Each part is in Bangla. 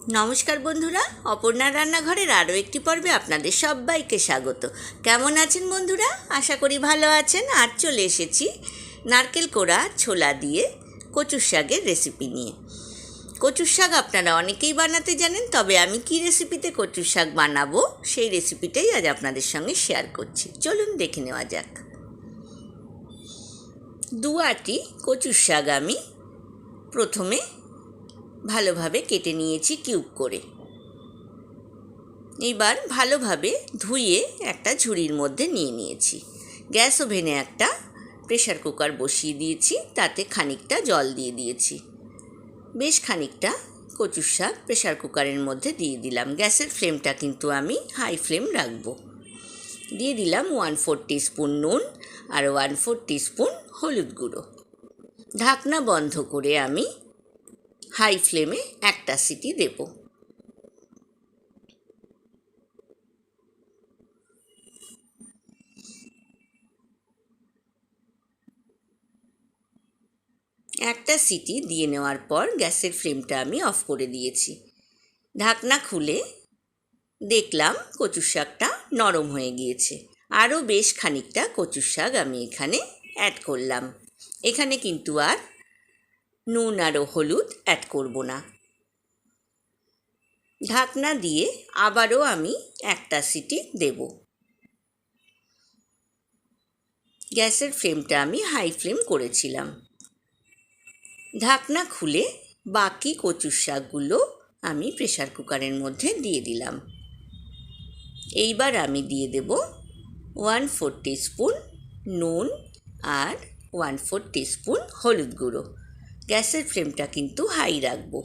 নমস্কার বন্ধুরা, অপর্ণার রান্নাঘরের আরও একটি পর্বে আপনাদের সবাইকে স্বাগত। কেমন আছেন বন্ধুরা? আশা করি ভালো আছেন। আর চলে এসেছি নারকেল কোড়া ছোলা দিয়ে কচুর শাকের রেসিপি নিয়ে। কচুর শাক আপনারা অনেকেই বানাতে জানেন, তবে আমি কি রেসিপিতে কচুর শাক বানাবো সেই রেসিপিটাই আজ আপনাদের সঙ্গে শেয়ার করছি। চলুন দেখে নেওয়া যাক। 2 আটি কচুর শাক আমি প্রথমে ভালোভাবে কেটে নিয়েছি কিউব করে। এবার ভালোভাবে ধুয়ে একটা ঝুড়ির মধ্যে নিয়ে নিয়েছি। গ্যাস ওভেনে একটা প্রেসার কুকার বসিয়ে দিয়েছি, তাতে খানিকটা জল দিয়ে দিয়েছি। বেশ খানিকটা কচুর শাক প্রেসার কুকারের মধ্যে দিয়ে দিলাম। গ্যাসের ফ্লেমটা কিন্তু আমি হাই ফ্লেম রাখবো। দিয়ে দিলাম 1/4 টিস্পুন নুন আর 1/4 টিস্পুন হলুদ গুঁড়ো। ঢাকনা বন্ধ করে আমি হাই ফ্লেমে একটা সিটি দেব। একটা সিটি দিয়ে নেওয়ার পর গ্যাসের ফ্লেমটা আমি অফ করে দিয়েছি। ঢাকনা খুলে দেখলাম কচুর শাকটা নরম হয়ে গিয়েছে। আরও বেশ খানিকটা কচুর শাক আমি এখানে অ্যাড করলাম। এখানে কিন্তু আর নুন আর হলুদ অ্যাড করব না। ঢাকনা দিয়ে আবারও আমি একটা সিটি দেব। গ্যাসের ফ্লেমটা আমি হাই ফ্লেম করেছিলাম। ঢাকনা খুলে বাকি কচুর শাকগুলো আমি প্রেসার কুকারের মধ্যে দিয়ে দিলাম। এইবার আমি দিয়ে দেব 1/4 টিস্পুন নুন আর 1/4 টিস্পুন হলুদ গুঁড়ো। গ্যাসের ফ্লেমটা কিন্তু হাই রাখবো।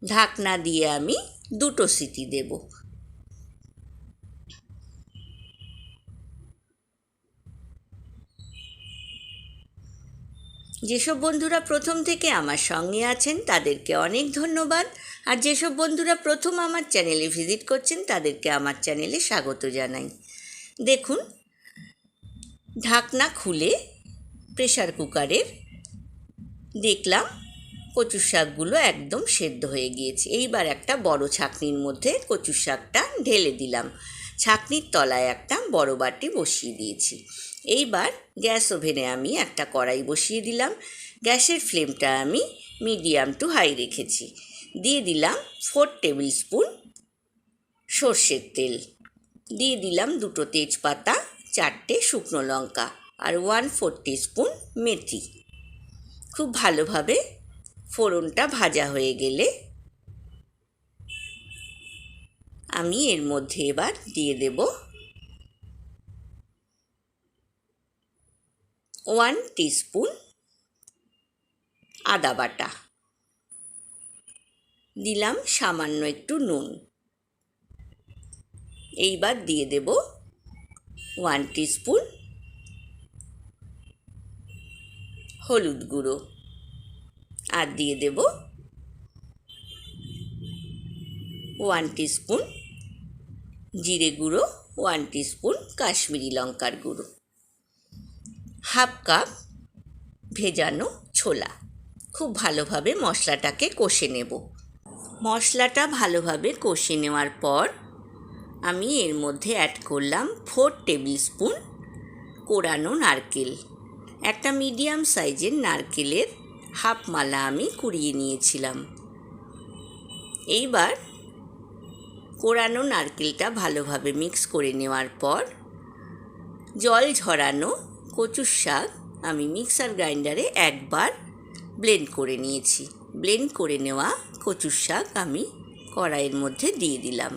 ঢাকনা দিয়ে আমি 2 সিটি দেব। যেসব বন্ধুরা প্রথম থেকে আমার সঙ্গে আছেন তাদেরকে অনেক ধন্যবাদ। আর যেসব বন্ধুরা প্রথম আমার চ্যানেলে ভিজিট করছেন তাদেরকে আমার চ্যানেলে স্বাগত জানাই। দেখুন, ঢাকনা খুলে প্রেসার কুকারের দেখলাম কচুর শাকগুলো একদম সেদ্ধ হয়ে গিয়েছে। এইবার একটা বড় ছাঁকনির মধ্যে কচুর শাকটা ঢেলে দিলাম। ছাঁকনির তলায় একটা বড় বাটি বসিয়ে দিয়েছি। এইবার গ্যাস ওভেনে আমি একটা কড়াই বসিয়ে দিলাম। গ্যাসের ফ্লেমটা আমি মিডিয়াম টু হাই রেখেছি। দিয়ে দিলাম 4 টেবিল স্পুন সর্ষের তেল। দিয়ে দিলাম 2 তেজপাতা, 4টে শুকনো লঙ্কা আর 1/4 টিস্পুন মেথি। খুব ভালোভাবে ফোড়নটা ভাজা হয়ে গেলে আমি এর মধ্যে এবার দিয়ে দেব 1 টিস্পুন আদা বাটা। দিলাম সামান্য একটু নুন। এইবার দিয়ে দেব 1 টিস্পুন হলুদ গুঁড়ো আর দিয়ে দেব 1 টিস্পুন জিরে গুঁড়ো, 1 টিস্পুন কাশ্মীরি লঙ্কার গুঁড়ো, হাফ কাপ ভেজানো ছোলা। খুব ভালোভাবে মশলাটাকে কষে নেব। মশলাটা ভালোভাবে কষে নেওয়ার পর আমি এর মধ্যে অ্যাড করলাম 4 টেবিল স্পুন কোড়ানো নারকেল। একটা মিডিয়াম সাইজের নারকেলের হাফ মালা আমি কুড়িয়ে নিয়েছিলাম। এইবার কোড়ানো নারকেলটা ভালোভাবে মিক্স করে নেওয়ার পর জল ঝরানো কচুর শাক আমি মিক্সার গ্রাইন্ডারে একবার ব্লেন্ড করে নিয়েছি। ব্লেন্ড করে নেওয়া কচুর শাক আমি কড়াইয়ের মধ্যে দিয়ে দিলাম।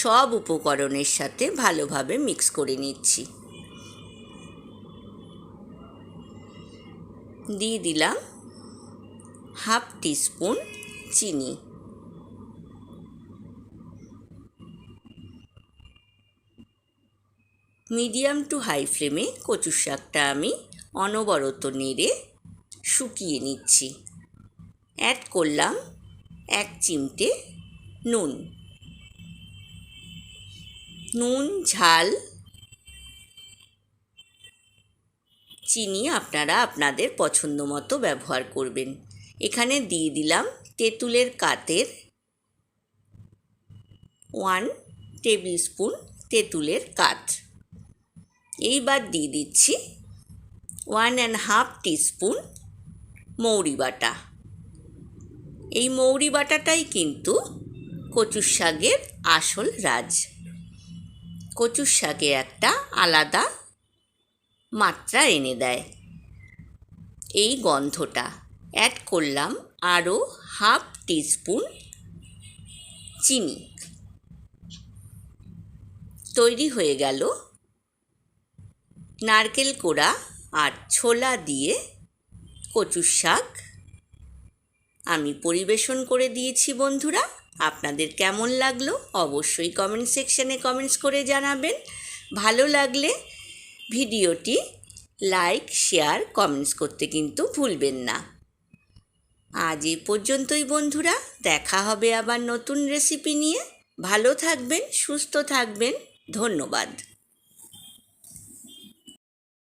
সব উপকরণের সাথে ভালোভাবে মিক্স করে নিচ্ছি। দিয়ে দিলাম হাফ টিস্পুন চিনি। মিডিয়াম টু হাই ফ্লেমে কচুর শাকটা আমি অনবরত নেড়ে শুকিয়ে নিচ্ছি। অ্যাড করলাম 1 চিমটে নুন। নুন, ঝাল, চিনি আপনারা আপনাদের পছন্দ মতো ব্যবহার করবেন। এখানে দিয়ে দিলাম তেঁতুলের কাতের 1 টেবিল স্পুন তেঁতুলের কাঠ। এইবার দিয়ে দিচ্ছি 1.5 টিস্পুন মৌরি বাটা। এই মৌরি বাটাটাই কিন্তু কচুর শাকের আসল রাজ। কচুর শাকে একটা আলাদা মাত্রা এনে দেয় এই গন্ধটা। অ্যাড করলাম আরও 1/2 টিস্পুন চিনি। তৈরি হয়ে গেল নারকেল কোড়া আর ছোলা দিয়ে কচুর শাক। আমি পরিবেশন করে দিয়েছি বন্ধুরা। আপনাদের কেমন লাগলো অবশ্যই কমেন্ট সেকশানে কমেন্টস করে জানাবেন। ভালো লাগলে ভিডিওটি লাইক, শেয়ার, কমেন্টস করতে কিন্তু ভুলবেন না। আজ এই পর্যন্তই বন্ধুরা, দেখা হবে আবার নতুন রেসিপি নিয়ে। ভালো থাকবেন, সুস্থ থাকবেন। ধন্যবাদ।